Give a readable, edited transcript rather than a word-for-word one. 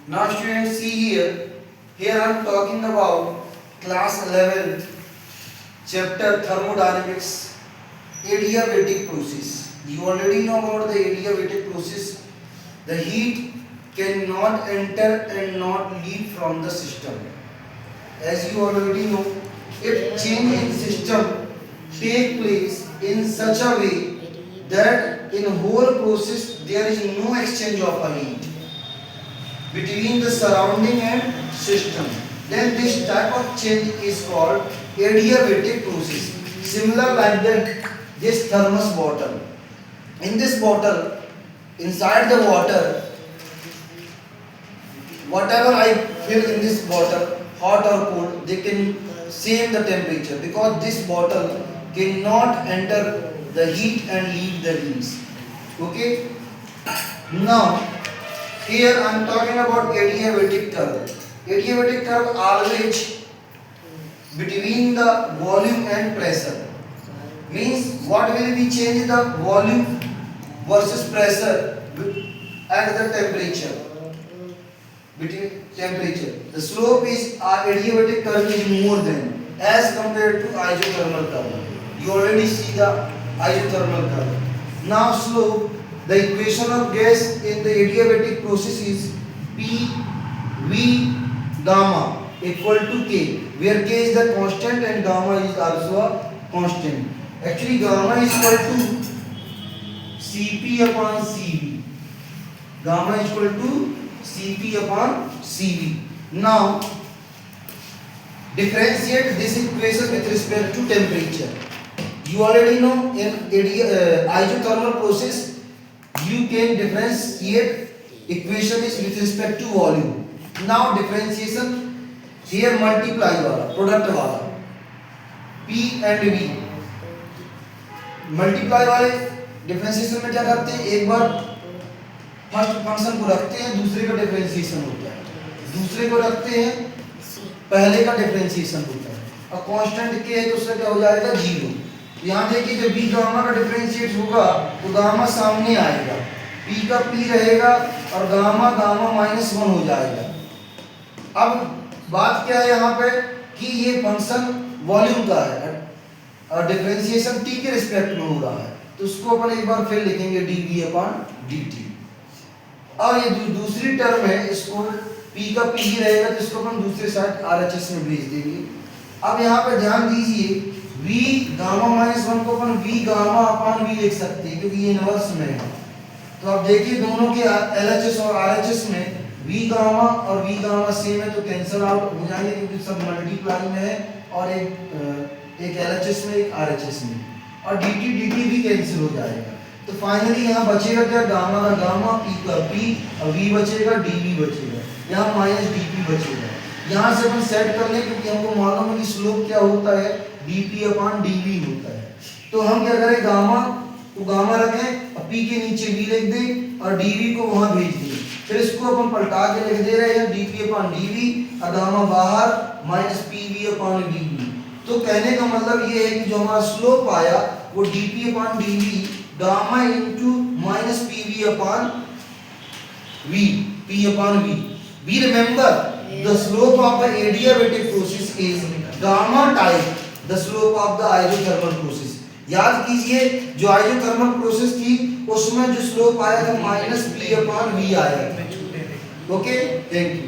Now students see here. Here I am talking about class 11 chapter thermodynamics adiabatic process. You already know about the adiabatic process. The heat cannot enter and not leave from the system. As you already know, if change in system take place in such a way that in whole process there is no exchange of a heat between the surrounding and system, then this type of change is called adiabatic process. Similar like that, this thermos bottle. In this bottle, inside the water, whatever I fill in this bottle, hot or cold, they can same the temperature because this bottle cannot enter the heat and leave the rings. Okay? Now, here I am talking about adiabatic curve. Adiabatic curve always between the volume and pressure. Means what will be change the volume versus pressure at the temperature. Between temperature. The slope is adiabatic curve is more than as compared to isothermal curve. You already see the isothermal curve. Now slope. The equation of gas in the adiabatic process is P V gamma equal to K, where K is the constant and gamma is also a constant. Actually, gamma is equal to Cp upon Cv. Gamma is equal to Cp upon Cv. Now, differentiate this equation with respect to temperature. You already know in isothermal process, you can differentiate equation is with respect to volume. Now differentiation here multiply वाला product वाला P and V multiply वाले differentiation में क्या करते हैं, एक बार first function को रखते हैं, दूसरे का differentiation होता है, दूसरे को रखते हैं, पहले का differentiation होता है, और कांस्टेंट के है तो उसका क्या हो जाएगा जीरो। यहाँ देखिए जब b गामा का डिफरेंशिएट होगा तो गामा सामने आएगा, p का p रहेगा और गामा गामा -1 हो जाएगा। अब बात क्या है यहाँ पे कि ये फंक्शन वॉल्यूम का है और डिफरेंशिएशन t के रिस्पेक्ट में हो रहा है, तो उसको अपन एक बार फिर लिखेंगे dv/dt। और ये दूसरी टर्म है, इसको p का p ही रहेगा तो इसको अपन दूसरे साइड RHS में भेज देंगे। अब यहाँ पे ध्यान दीजिए v गामा -1 को अपन v गामा अपॉन v लिख सकते हैं क्योंकि ये इनवर्स में है। तो आप देखिए दोनों के LHS और RHS में v गामा और v गामा सेम है तो कैंसिल आउट हो जाएंगे क्योंकि सब मल्टीप्लाई में है और एक LHS में एक RHS में, और dt भी कैंसिल हो जाएगा। तो फाइनली यहाँ बचेगा क्या, गामा का गामा, p का p और v बचेगा, dv बचेगा, यहाँ -dp बचेगा। यहाँ से अपन सेट कर लें क्योंकि हमको मालूम है कि स्लोप क्या होता है, dp/dv होता है। तो हम क्या करें, गामा को गामा रखें और p के नीचे v लिख दें और dv को वहां भेज दें, फिर इसको अपन पलटा के लिख दे रहे हैं dp/dv और गामा बाहर -pv/dv। तो कहने का मतलब ये है कि जो हमारा स्लोप आया वो dp/dv gamma into -pv/v, p/v। We remember the slope of the adiabatic process is gamma type, the slope of the isothermal process। याद कीजिए जो isothermal process थी उसमें जो स्लोप आया था -p/v आया था। Okay, thank you.